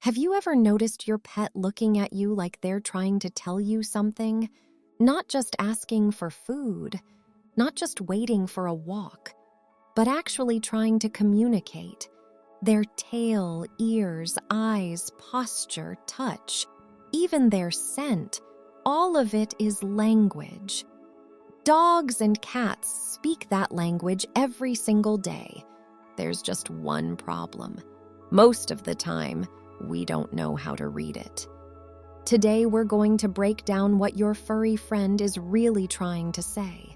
Have you ever noticed your pet looking at you like they're trying to tell you something? Not just asking for food, not just waiting for a walk, but actually trying to communicate. Their tail, ears, eyes, posture, touch, even their scent, all of it is language. Dogs and cats speak that language every single day. There's just one problem. Most of the time, we don't know how to read it. Today, we're going to break down what your furry friend is really trying to say.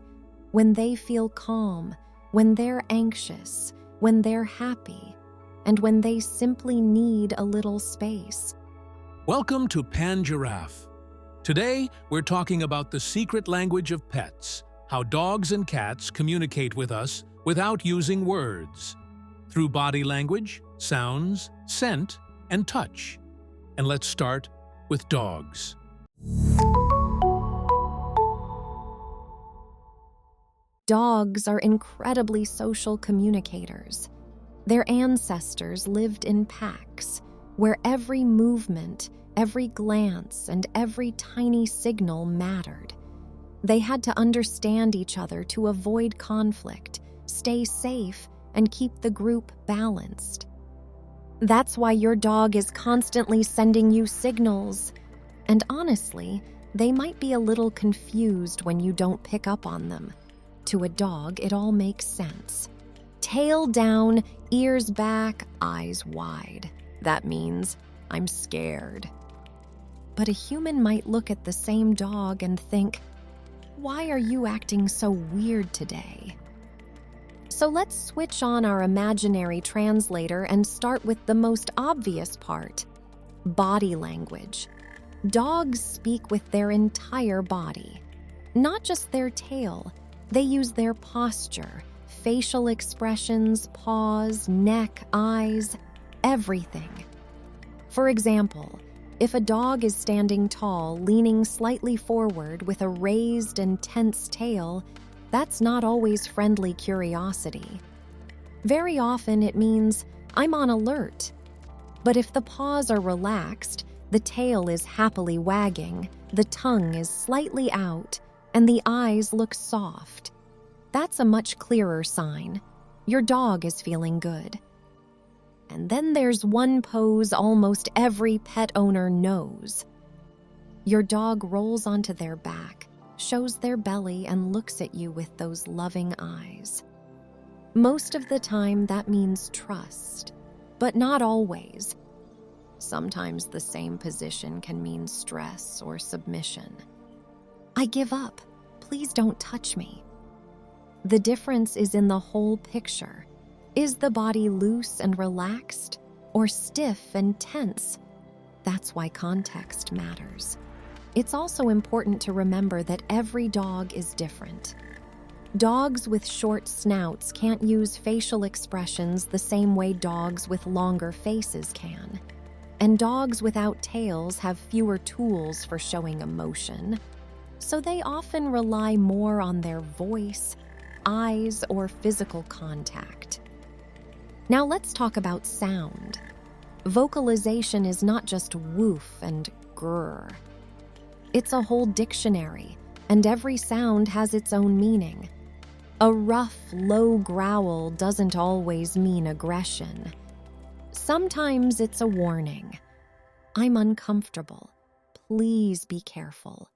When they feel calm, when they're anxious, when they're happy, and when they simply need a little space. Welcome to Giraffe. Today, we're talking about the secret language of pets, how dogs and cats communicate with us without using words, through body language, sounds, scent, and touch. And let's start with dogs. Dogs are incredibly social communicators. Their ancestors lived in packs, where every movement, every glance, and every tiny signal mattered. They had to understand each other to avoid conflict, stay safe, and keep the group balanced. That's why your dog is constantly sending you signals. And honestly, they might be a little confused when you don't pick up on them. To a dog, it all makes sense. Tail down, ears back, eyes wide. That means, I'm scared. But a human might look at the same dog and think, why are you acting so weird today? So let's switch on our imaginary translator and start with the most obvious part, body language. Dogs speak with their entire body, not just their tail. They use their posture, facial expressions, paws, neck, eyes, everything. For example, if a dog is standing tall, leaning slightly forward with a raised and tense tail, that's not always friendly curiosity. Very often it means, I'm on alert. But if the paws are relaxed, the tail is happily wagging, the tongue is slightly out, and the eyes look soft, that's a much clearer sign. Your dog is feeling good. And then there's one pose almost every pet owner knows. Your dog rolls onto their back, shows their belly, and looks at you with those loving eyes. Most of the time, that means trust, but not always. Sometimes the same position can mean stress or submission. I give up. Please don't touch me. The difference is in the whole picture. Is the body loose and relaxed, or stiff and tense? That's why context matters. It's also important to remember that every dog is different. Dogs with short snouts can't use facial expressions the same way dogs with longer faces can. And dogs without tails have fewer tools for showing emotion, so they often rely more on their voice, eyes, or physical contact. Now let's talk about sound. Vocalization is not just woof and grrr. It's a whole dictionary, and every sound has its own meaning. A rough, low growl doesn't always mean aggression. Sometimes it's a warning. I'm uncomfortable. Please be careful.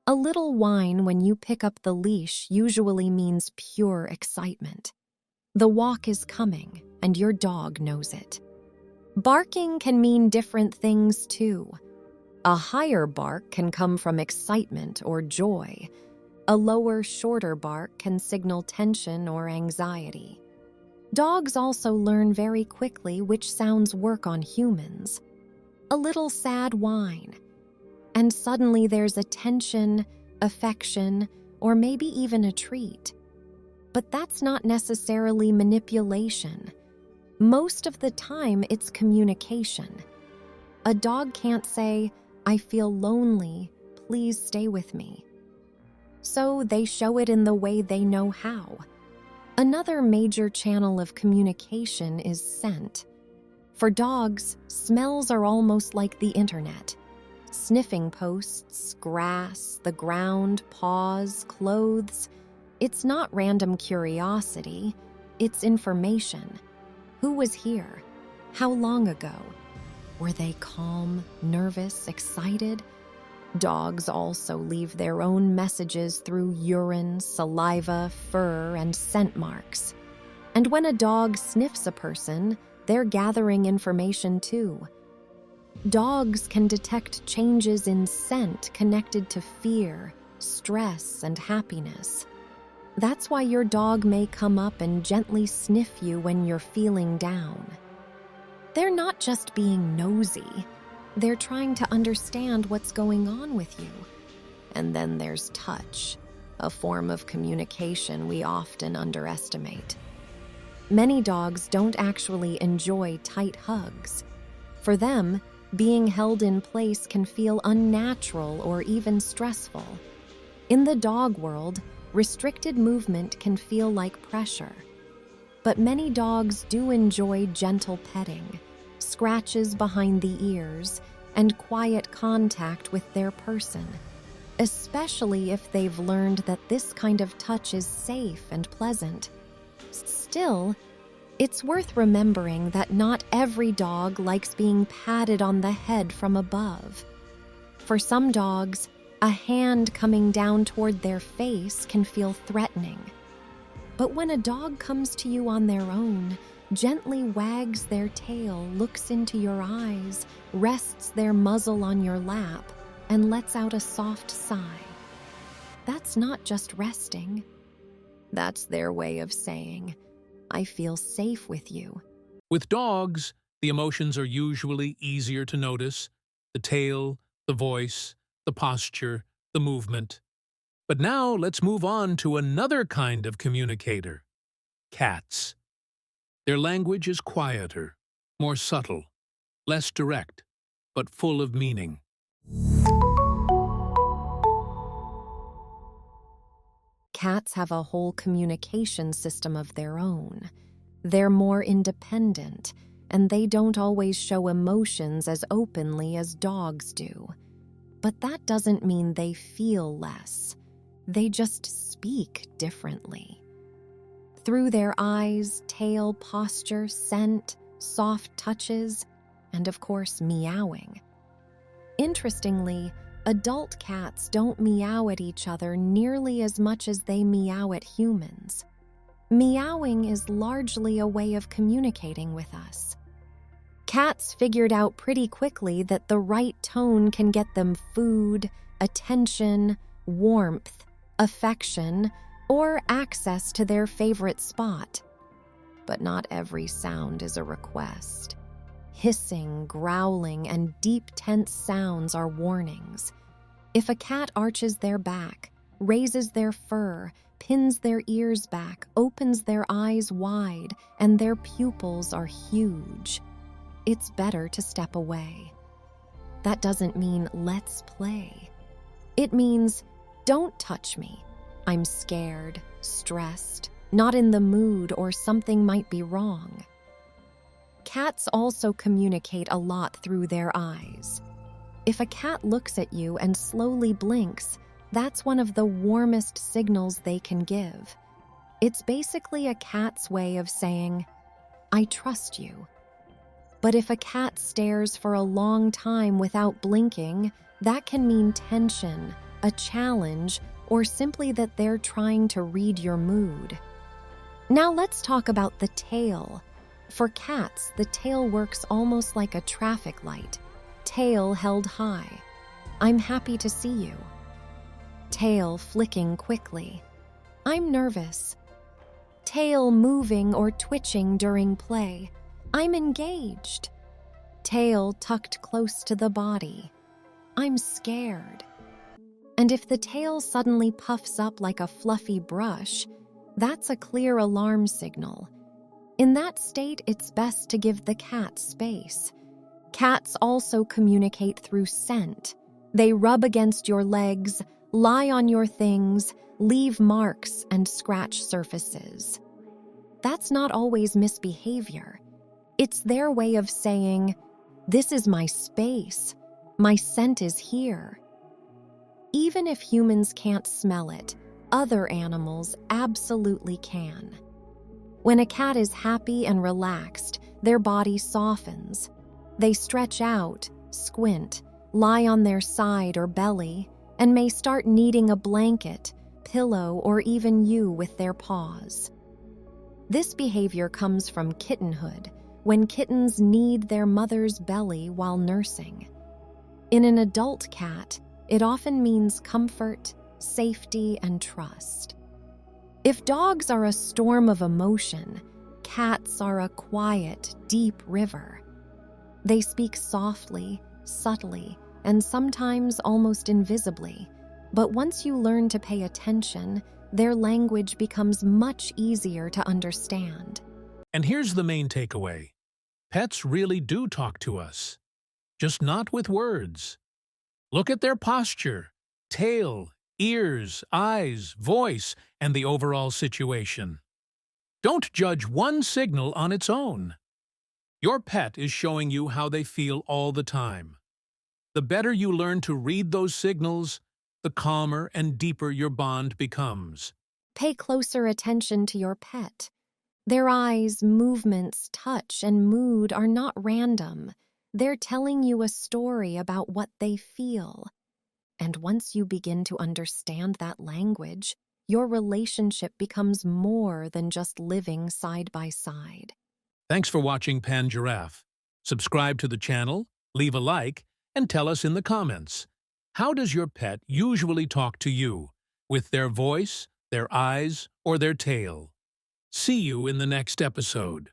A little whine when you pick up the leash usually means pure excitement. The walk is coming, and your dog knows it. Barking can mean different things too. A higher bark can come from excitement or joy. A lower, shorter bark can signal tension or anxiety. Dogs also learn very quickly which sounds work on humans. A little sad whine, and suddenly there's attention, affection, or maybe even a treat. But that's not necessarily manipulation. Most of the time, it's communication. A dog can't say, I feel lonely, please stay with me. So they show it in the way they know how. Another major channel of communication is scent. For dogs, smells are almost like the internet. Sniffing posts, grass, the ground, paws, clothes. It's not random curiosity, it's information. Who was here? How long ago? Were they calm, nervous, excited? Dogs also leave their own messages through urine, saliva, fur, and scent marks. And when a dog sniffs a person, they're gathering information too. Dogs can detect changes in scent connected to fear, stress, and happiness. That's why your dog may come up and gently sniff you when you're feeling down. They're not just being nosy. They're trying to understand what's going on with you. And then there's touch, a form of communication we often underestimate. Many dogs don't actually enjoy tight hugs. For them, being held in place can feel unnatural or even stressful. In the dog world, restricted movement can feel like pressure. But many dogs do enjoy gentle petting, scratches behind the ears, and quiet contact with their person, especially if they've learned that this kind of touch is safe and pleasant. Still, it's worth remembering that not every dog likes being patted on the head from above. For some dogs, a hand coming down toward their face can feel threatening. But when a dog comes to you on their own, gently wags their tail, looks into your eyes, rests their muzzle on your lap, and lets out a soft sigh, that's not just resting. That's their way of saying, I feel safe with you. With dogs, the emotions are usually easier to notice: the tail, the voice, the posture, the movement. But now let's move on to another kind of communicator: cats. Their language is quieter, more subtle, less direct, but full of meaning. Cats have a whole communication system of their own. They're more independent, and they don't always show emotions as openly as dogs do. But that doesn't mean they feel less. They just speak differently. Through their eyes, tail, posture, scent, soft touches, and of course, meowing. Interestingly, adult cats don't meow at each other nearly as much as they meow at humans. Meowing is largely a way of communicating with us. Cats figured out pretty quickly that the right tone can get them food, attention, warmth, affection, or access to their favorite spot. But not every sound is a request. Hissing, growling, and deep, tense sounds are warnings. If a cat arches their back, raises their fur, pins their ears back, opens their eyes wide, and their pupils are huge, it's better to step away. That doesn't mean let's play. It means don't touch me. I'm scared, stressed, not in the mood, or something might be wrong. Cats also communicate a lot through their eyes. If a cat looks at you and slowly blinks, that's one of the warmest signals they can give. It's basically a cat's way of saying, I trust you. But if a cat stares for a long time without blinking, that can mean tension, a challenge, or simply that they're trying to read your mood. Now let's talk about the tail. For cats, the tail works almost like a traffic light. Tail held high. I'm happy to see you. Tail flicking quickly. I'm nervous. Tail moving or twitching during play. I'm engaged. Tail tucked close to the body. I'm scared. And if the tail suddenly puffs up like a fluffy brush, that's a clear alarm signal. In that state, it's best to give the cat space. Cats also communicate through scent. They rub against your legs, lie on your things, leave marks, and scratch surfaces. That's not always misbehavior. It's their way of saying, "This is my space. My scent is here." Even if humans can't smell it, other animals absolutely can. When a cat is happy and relaxed, their body softens. They stretch out, squint, lie on their side or belly, and may start kneading a blanket, pillow, or even you with their paws. This behavior comes from kittenhood, when kittens knead their mother's belly while nursing. In an adult cat, it often means comfort, safety, and trust. If dogs are a storm of emotion, cats are a quiet, deep river. They speak softly, subtly, and sometimes almost invisibly, but once you learn to pay attention, their language becomes much easier to understand. And here's the main takeaway. Pets really do talk to us, just not with words. Look at their posture, tail, ears, eyes, voice, and the overall situation. Don't judge one signal on its own. Your pet is showing you how they feel all the time. The better you learn to read those signals, the calmer and deeper your bond becomes. Pay closer attention to your pet. Their eyes, movements, touch, and mood are not random. They're telling you a story about what they feel. And once you begin to understand that language, your relationship becomes more than just living side by side. Thanks for watching Pan Giraffe. Subscribe to the channel, leave a like, and tell us in the comments. How does your pet usually talk to you? With their voice, their eyes, or their tail? See you in the next episode.